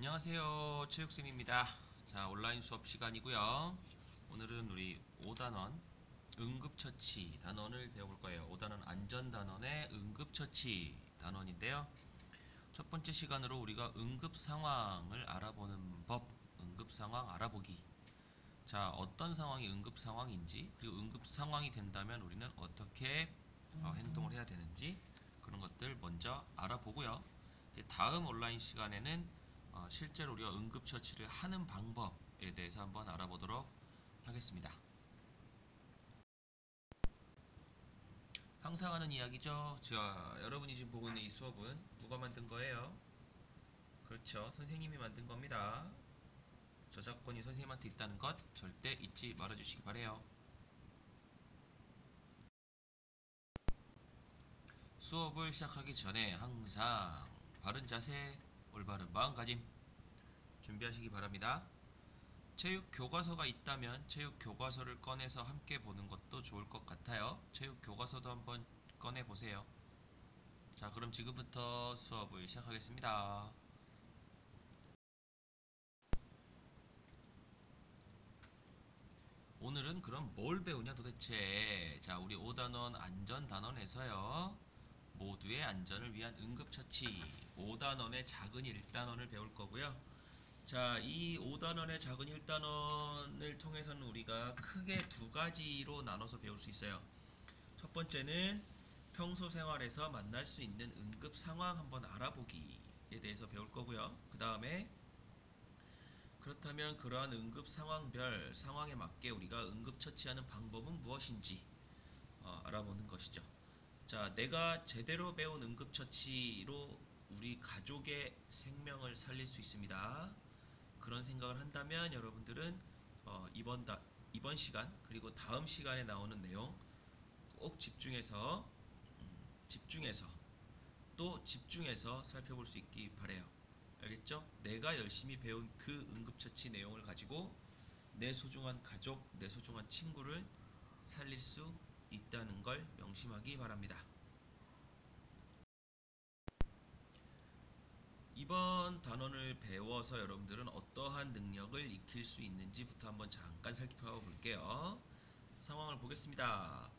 안녕하세요. 체육쌤입니다. 자, 온라인 수업 시간이고요. 오늘은 우리 5단원 응급처치 단원을 배워볼 거예요. 5단원 안전단원의 응급처치 단원인데요. 첫 번째 시간으로 우리가 응급상황을 알아보는 법, 응급상황 알아보기. 자, 어떤 상황이 응급상황인지, 그리고 응급상황이 된다면 우리는 어떻게 행동을 해야 되는지, 그런 것들 먼저 알아보고요. 이제 다음 온라인 시간에는 실제로 우리가 응급처치를 하는 방법에 대해서 한번 알아보도록 하겠습니다. 항상 하는 이야기죠. 자, 여러분이 지금 보고 있는 이 수업은 누가 만든 거예요? 그렇죠. 선생님이 만든 겁니다. 저작권이 선생님한테 있다는 것 절대 잊지 말아주시기 바래요. 수업을 시작하기 전에 항상 바른 자세, 올바른 마음가짐 준비하시기 바랍니다. 체육 교과서가 있다면 체육 교과서를 꺼내서 함께 보는 것도 좋을 것 같아요. 체육 교과서도 한번 꺼내 보세요. 자, 그럼 지금부터 수업을 시작하겠습니다. 오늘은 그럼 뭘 배우냐 도대체. 자, 우리 5단원 안전단원에서요, 모두의 안전을 위한 응급처치 5단원의 작은 1단원을 배울 거고요. 자, 이 5단원의 작은 1단원을 통해서는 우리가 크게 두 가지로 나눠서 배울 수 있어요. 첫 번째는 평소 생활에서 만날 수 있는 응급 상황 한번 알아보기에 대해서 배울 거고요. 그 다음에 그렇다면 그러한 응급 상황별 상황에 맞게 우리가 응급 처치하는 방법은 무엇인지 알아보는 것이죠. 자, 내가 제대로 배운 응급 처치로 우리 가족의 생명을 살릴 수 있습니다. 그런 생각을 한다면 여러분들은 이번 시간 그리고 다음 시간에 나오는 내용 꼭 집중해서 또 집중해서 살펴볼 수 있기 바래요. 알겠죠? 내가 열심히 배운 그 응급처치 내용을 가지고 내 소중한 가족, 내 소중한 친구를 살릴 수 있다는 걸 명심하기 바랍니다. 이번 단원을 배워서 여러분들은 어떠한 능력을 익힐 수 있는지부터 한번 잠깐 살펴볼게요. 상황을 보겠습니다.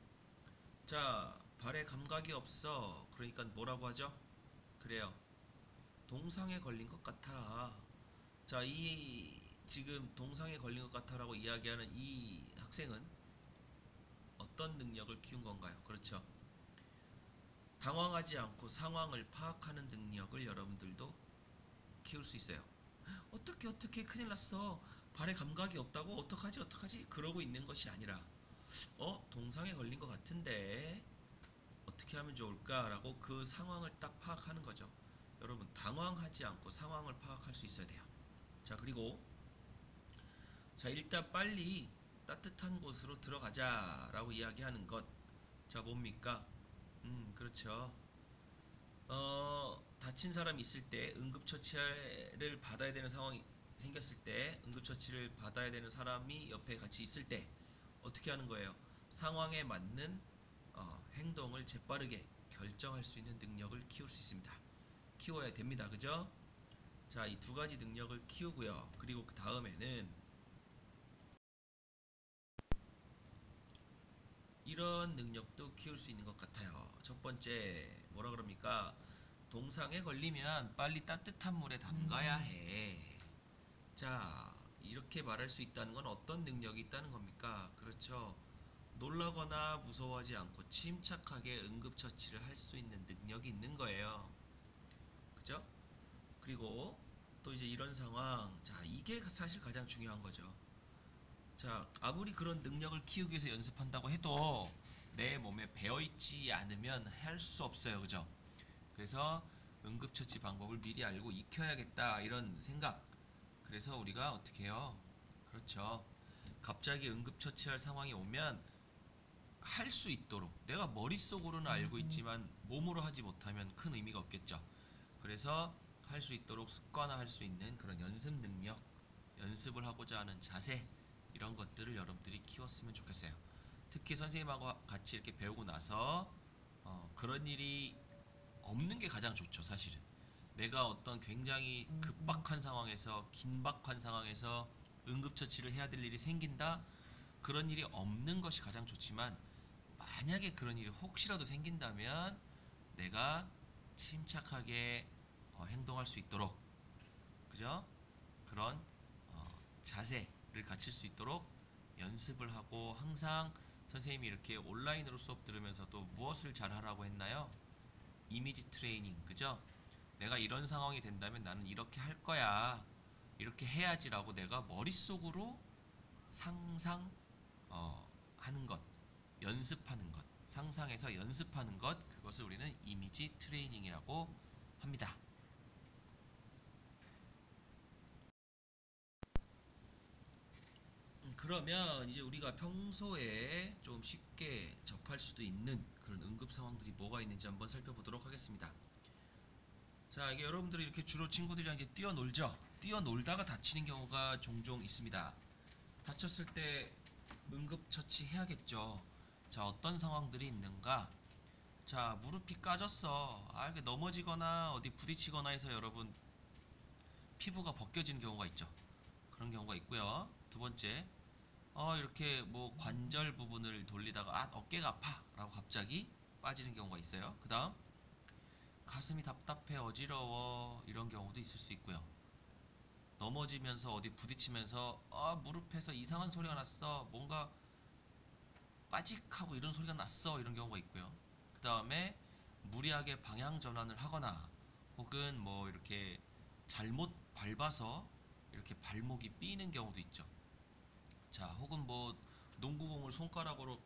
자, 발에 감각이 없어. 그러니까 뭐라고 하죠? 그래요. 동상에 걸린 것 같아. 자, 이 지금 동상에 걸린 것 같아라고 이야기하는 이 학생은 어떤 능력을 키운 건가요? 그렇죠. 당황하지 않고 상황을 파악하는 능력을 여러분들도 키울 수 있어요. 어떻게 큰일 났어. 발에 감각이 없다고 어떡하지 그러고 있는 것이 아니라 동상에 걸린 것 같은데 어떻게 하면 좋을까라고 그 상황을 딱 파악하는 거죠. 여러분, 당황하지 않고 상황을 파악할 수 있어야 돼요. 자, 그리고 자, 일단 빨리 따뜻한 곳으로 들어가자 라고 이야기하는 것. 자, 뭡니까? 그렇죠. 다친 사람이 있을 때 응급처치를 받아야 되는 상황이 생겼을 때, 응급처치를 받아야 되는 사람이 옆에 같이 있을 때 어떻게 하는 거예요? 상황에 맞는 행동을 재빠르게 결정할 수 있는 능력을 키울 수 있습니다. 키워야 됩니다. 그죠? 자, 이 두 가지 능력을 키우고요. 그리고 그 다음에는 이런 능력도 키울 수 있는 것 같아요. 첫 번째, 뭐라 그럽니까? 동상에 걸리면 빨리 따뜻한 물에 담가야 해. 자, 이렇게 말할 수 있다는 건 어떤 능력이 있다는 겁니까? 그렇죠. 놀라거나 무서워하지 않고 침착하게 응급처치를 할 수 있는 능력이 있는 거예요. 그죠? 그리고 또 이제 이런 상황, 자, 이게 사실 가장 중요한 거죠. 자, 아무리 그런 능력을 키우기 위해서 연습한다고 해도 내 몸에 배어있지 않으면 할 수 없어요. 그죠? 그래서 응급처치 방법을 미리 알고 익혀야겠다 이런 생각. 그래서 우리가 어떻게 해요? 그렇죠. 갑자기 응급처치할 상황이 오면 할 수 있도록, 내가 머릿속으로는 알고 있지만 몸으로 하지 못하면 큰 의미가 없겠죠. 그래서 할 수 있도록 습관화할 수 있는 그런 연습 능력, 연습을 하고자 하는 자세, 이런 것들을 여러분들이 키웠으면 좋겠어요. 특히 선생님하고 같이 이렇게 배우고 나서 그런 일이 없는 게 가장 좋죠, 사실은. 내가 어떤 굉장히 급박한 상황에서, 긴박한 상황에서 응급처치를 해야 될 일이 생긴다. 그런 일이 없는 것이 가장 좋지만 만약에 그런 일이 혹시라도 생긴다면 내가 침착하게 행동할 수 있도록, 그죠? 그런 자세를 갖출 수 있도록 연습을 하고, 항상 선생님이 이렇게 온라인으로 수업 들으면서도 무엇을 잘 하라고 했나요? 이미지 트레이닝, 그죠? 내가 이런 상황이 된다면 나는 이렇게 할 거야, 이렇게 해야지라고 내가 머릿속으로 상상 하는 것, 연습하는 것, 상상해서 연습하는 것, 그것을 우리는 이미지 트레이닝이라고 합니다. 그러면 이제 우리가 평소에 좀 쉽게 접할 수도 있는 그런 응급 상황들이 뭐가 있는지 한번 살펴보도록 하겠습니다. 자, 이게 여러분들이 이렇게 주로 친구들이랑 이제 뛰어놀죠. 뛰어놀다가 다치는 경우가 종종 있습니다. 다쳤을 때 응급처치 해야겠죠. 자, 어떤 상황들이 있는가? 자, 무릎이 까졌어. 이게 넘어지거나 어디 부딪히거나 해서 여러분 피부가 벗겨지는 경우가 있죠. 그런 경우가 있고요. 두 번째, 이렇게 뭐 관절 부분을 돌리다가 어깨가 아파 라고 갑자기 빠지는 경우가 있어요. 그 다음, 가슴이 답답해 어지러워 이런 경우도 있을 수 있고요. 넘어지면서 어디 부딪히면서 무릎에서 이상한 소리가 났어, 뭔가 빠직하고 이런 소리가 났어, 이런 경우가 있고요. 그 다음에 무리하게 방향 전환을 하거나 혹은 뭐 이렇게 잘못 밟아서 이렇게 발목이 삐는 경우도 있죠. 자, 혹은 뭐 농구공을 손가락으로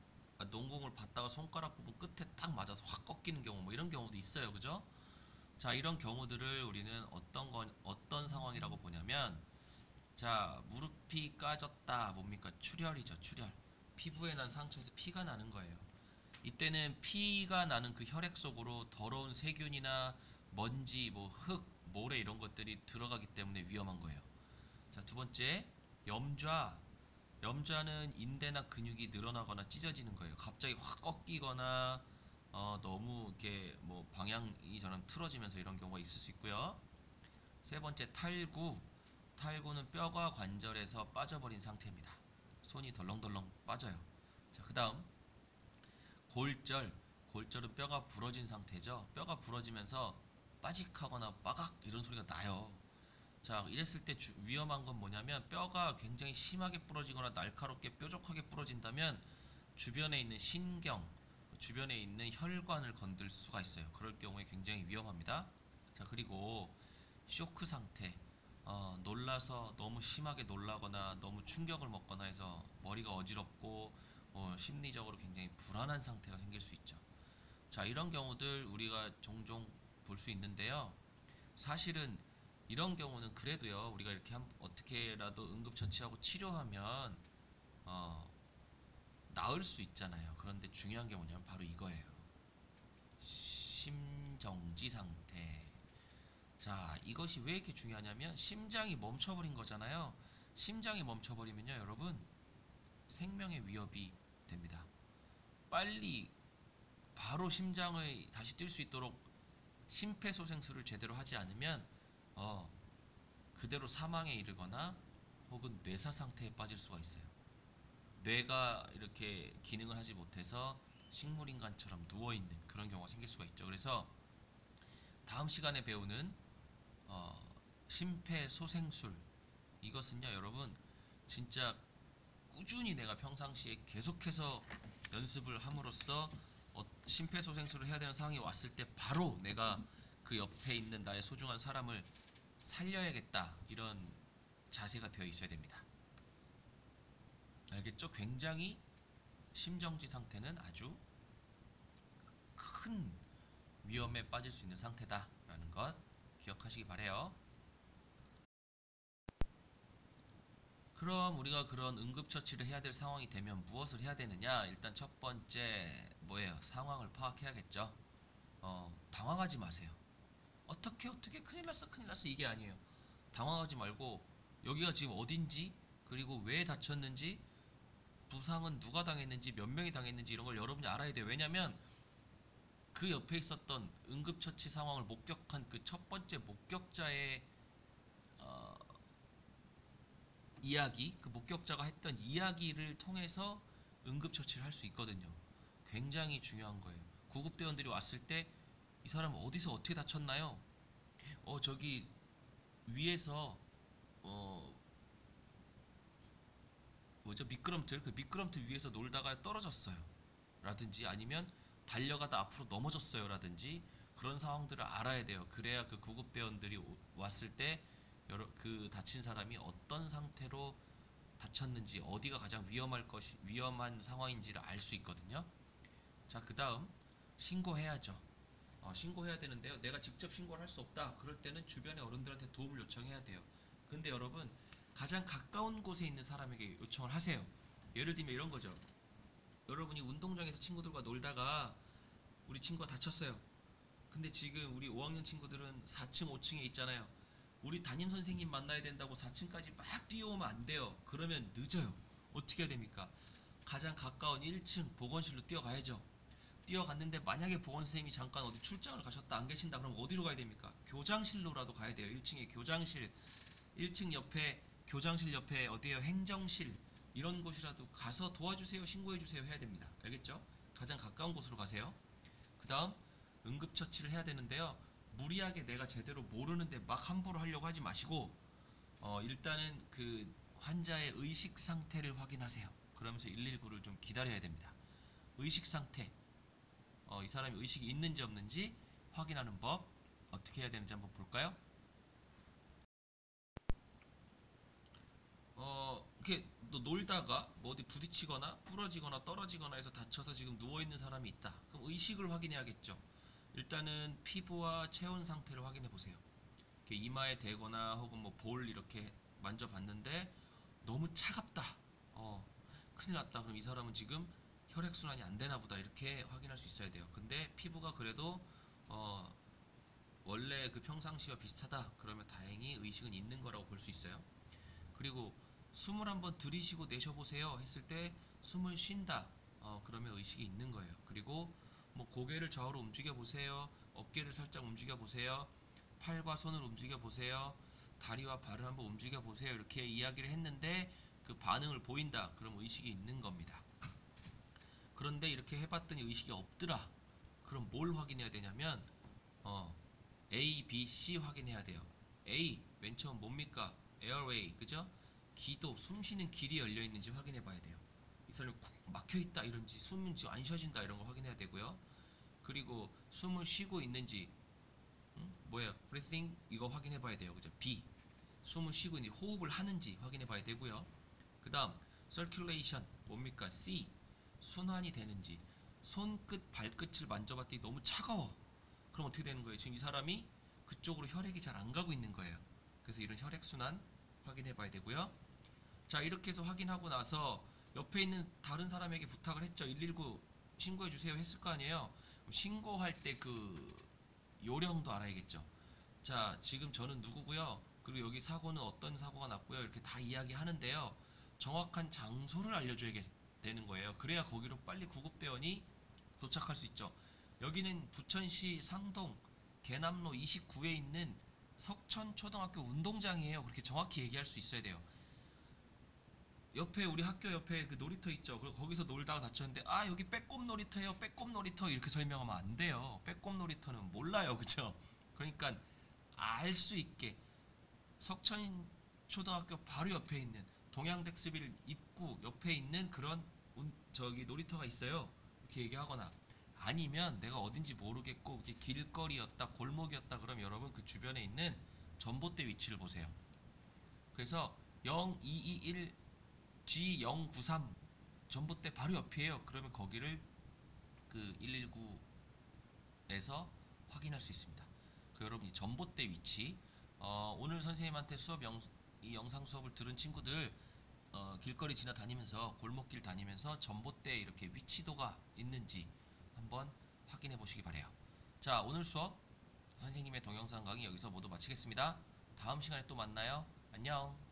농공을 받다가 손가락 부분 끝에 딱 맞아서 확 꺾이는 경우, 뭐 이런 경우도 있어요. 그죠? 자, 이런 경우들을 우리는 어떤 상황이라고 보냐면, 자, 무릎이 까졌다. 뭡니까? 출혈이죠, 출혈. 피부에 난 상처에서 피가 나는 거예요. 이때는 피가 나는 그 혈액 속으로 더러운 세균이나 먼지, 뭐 흙, 모래 이런 것들이 들어가기 때문에 위험한 거예요. 자, 두 번째, 염좌. 염좌는 인대나 근육이 늘어나거나 찢어지는 거예요. 갑자기 확 꺾이거나 너무 이렇게 뭐 방향이 저랑 틀어지면서 이런 경우가 있을 수 있고요. 세 번째, 탈구. 탈구는 뼈가 관절에서 빠져버린 상태입니다. 손이 덜렁덜렁 빠져요. 자, 그 다음 골절. 골절은 뼈가 부러진 상태죠. 뼈가 부러지면서 빠직하거나 빠각 이런 소리가 나요. 자, 이랬을 때 위험한 건 뭐냐면, 뼈가 굉장히 심하게 부러지거나 날카롭게 뾰족하게 부러진다면 주변에 있는 신경, 주변에 있는 혈관을 건들 수가 있어요. 그럴 경우에 굉장히 위험합니다. 자, 그리고 쇼크 상태. 놀라서 너무 심하게 놀라거나 너무 충격을 먹거나 해서 머리가 어지럽고 심리적으로 굉장히 불안한 상태가 생길 수 있죠. 자, 이런 경우들 우리가 종종 볼 수 있는데요. 사실은 이런 경우는 그래도요, 우리가 이렇게 어떻게라도 응급처치하고 치료하면 어, 나을 수 있잖아요. 그런데 중요한 게 뭐냐면 바로 이거예요. 심정지 상태. 자, 이것이 왜 이렇게 중요하냐면, 심장이 멈춰버린 거잖아요. 심장이 멈춰버리면요, 여러분, 생명의 위협이 됩니다. 빨리 바로 심장을 다시 뛸 수 있도록 심폐소생술을 제대로 하지 않으면 그대로 사망에 이르거나 혹은 뇌사 상태에 빠질 수가 있어요. 뇌가 이렇게 기능을 하지 못해서 식물인간처럼 누워있는 그런 경우가 생길 수가 있죠. 그래서 다음 시간에 배우는 심폐소생술, 이것은요 여러분, 진짜 꾸준히 내가 평상시에 계속해서 연습을 함으로써 심폐소생술을 해야 되는 상황이 왔을 때 바로 내가 그 옆에 있는 나의 소중한 사람을 살려야겠다, 이런 자세가 되어 있어야 됩니다. 알겠죠? 굉장히 심정지 상태는 아주 큰 위험에 빠질 수 있는 상태다라는 것 기억하시기 바래요. 그럼 우리가 그런 응급처치를 해야 될 상황이 되면 무엇을 해야 되느냐? 일단 첫 번째 뭐예요? 상황을 파악해야겠죠. 당황하지 마세요. 어떻게 큰일 났어 큰일 났어 이게 아니에요. 당황하지 말고, 여기가 지금 어딘지, 그리고 왜 다쳤는지, 부상은 누가 당했는지, 몇 명이 당했는지 이런 걸 여러분이 알아야 돼요. 왜냐면 그 옆에 있었던 응급처치 상황을 목격한 그 첫 번째 목격자의 어, 이야기, 그 목격자가 했던 이야기를 통해서 응급처치를 할 수 있거든요. 굉장히 중요한 거예요. 구급대원들이 왔을 때 이 사람 어디서 어떻게 다쳤나요? 저기 위에서 어 뭐죠? 미끄럼틀, 그 미끄럼틀 위에서 놀다가 떨어졌어요. 라든지 아니면 달려가다 앞으로 넘어졌어요. 라든지 그런 상황들을 알아야 돼요. 그래야 그 구급대원들이 왔을 때 그 다친 사람이 어떤 상태로 다쳤는지, 어디가 가장 위험한 상황인지를 알 수 있거든요. 자, 그 다음 신고해야죠. 신고해야 되는데요. 내가 직접 신고를 할 수 없다. 그럴 때는 주변의 어른들한테 도움을 요청해야 돼요. 근데 여러분, 가장 가까운 곳에 있는 사람에게 요청을 하세요. 예를 들면 이런 거죠. 여러분이 운동장에서 친구들과 놀다가 우리 친구가 다쳤어요. 근데 지금 우리 5학년 친구들은 4층, 5층에 있잖아요. 우리 담임 선생님 만나야 된다고 4층까지 막 뛰어오면 안 돼요. 그러면 늦어요. 어떻게 해야 됩니까? 가장 가까운 1층 보건실로 뛰어가야죠. 뛰어갔는데 만약에 보건 선생님이 잠깐 어디 출장을 가셨다 안 계신다 그러면 어디로 가야 됩니까? 교장실로라도 가야 돼요. 1층에 교장실, 1층 옆에 교장실 옆에 어디에요? 행정실, 이런 곳이라도 가서 도와주세요, 신고해주세요 해야 됩니다. 알겠죠? 가장 가까운 곳으로 가세요. 그 다음 응급처치를 해야 되는데요. 무리하게 내가 제대로 모르는데 막 함부로 하려고 하지 마시고 일단은 그 환자의 의식 상태를 확인하세요. 그러면서 119를 좀 기다려야 됩니다. 의식 상태, 이 사람이 의식이 있는지 없는지 확인하는 법, 어떻게 해야 되는지 한번 볼까요? 이렇게 놀다가 뭐 어디 부딪히거나 부러지거나 떨어지거나 해서 다쳐서 지금 누워있는 사람이 있다. 그럼 의식을 확인해야겠죠. 일단은 피부와 체온 상태를 확인해 보세요. 이렇게 이마에 대거나 혹은 뭐 볼 이렇게 만져봤는데 너무 차갑다. 큰일 났다. 그럼 이 사람은 지금 혈액순환이 안 되나 보다. 이렇게 확인할 수 있어야 돼요. 근데 피부가 그래도 어, 원래 그 평상시와 비슷하다. 그러면 다행히 의식은 있는 거라고 볼 수 있어요. 그리고 숨을 한번 들이쉬고 내쉬어보세요 했을 때 숨을 쉰다. 그러면 의식이 있는 거예요. 그리고 뭐 고개를 좌우로 움직여 보세요. 어깨를 살짝 움직여 보세요. 팔과 손을 움직여 보세요. 다리와 발을 한번 움직여 보세요. 이렇게 이야기를 했는데 그 반응을 보인다. 그럼 의식이 있는 겁니다. 그런데 이렇게 해봤더니 의식이 없더라. 그럼 뭘 확인해야 되냐면 A, B, C 확인해야 돼요. A, 맨 처음 뭡니까? 에어웨이, 그죠? 기도, 숨 쉬는 길이 열려 있는지 확인해 봐야 돼요. 이 사람이 콕 막혀 있다 이런지, 숨은 지금 안 쉬어진다 이런 거 확인해야 되고요. 그리고 숨을 쉬고 있는지, 뭐예요? breathing, 이거 확인해 봐야 돼요. 그죠? B, 숨을 쉬고 있는지, 호흡을 하는지 확인해 봐야 되고요. 그 다음 circulation, 뭡니까? C, 순환이 되는지. 손끝, 발끝을 만져봤더니 너무 차가워. 그럼 어떻게 되는 거예요? 지금 이 사람이 그쪽으로 혈액이 잘 안 가고 있는 거예요. 그래서 이런 혈액순환 확인해 봐야 되고요. 자, 이렇게 해서 확인하고 나서 옆에 있는 다른 사람에게 부탁을 했죠. 119 신고해 주세요 했을 거 아니에요. 신고할 때 그 요령도 알아야겠죠. 자, 지금 저는 누구고요. 그리고 여기 사고는 어떤 사고가 났고요. 이렇게 다 이야기하는데요. 정확한 장소를 알려줘야 되는 거예요. 그래야 거기로 빨리 구급대원이 도착할 수 있죠. 여기는 부천시 상동 계남로 29에 있는 석천초등학교 운동장이에요. 그렇게 정확히 얘기할 수 있어야 돼요. 옆에 우리 학교 옆에 그 놀이터 있죠. 그리고 거기서 놀다가 다쳤는데 여기 빼꼼 놀이터예요. 빼꼼 놀이터 이렇게 설명하면 안 돼요. 빼꼼 놀이터는 몰라요. 그죠? 그러니까 알 수 있게 석천초등학교 바로 옆에 있는 동양덱스빌 입구 옆에 있는 그런 저기 놀이터가 있어요. 이렇게 얘기하거나 아니면 내가 어딘지 모르겠고 이게 길거리였다 골목이었다 그럼 여러분 그 주변에 있는 전봇대 위치를 보세요. 그래서 0221 G093 전봇대 바로 옆이에요. 그러면 거기를 그 119에서 확인할 수 있습니다. 그 여러분 이 전봇대 위치 오늘 선생님한테 이 영상 수업을 들은 친구들 길거리 지나다니면서 골목길 다니면서 전봇대 이렇게 위치도가 있는지 한번 확인해 보시기 바래요. 자, 오늘 수업 선생님의 동영상 강의 여기서 모두 마치겠습니다. 다음 시간에 또 만나요. 안녕.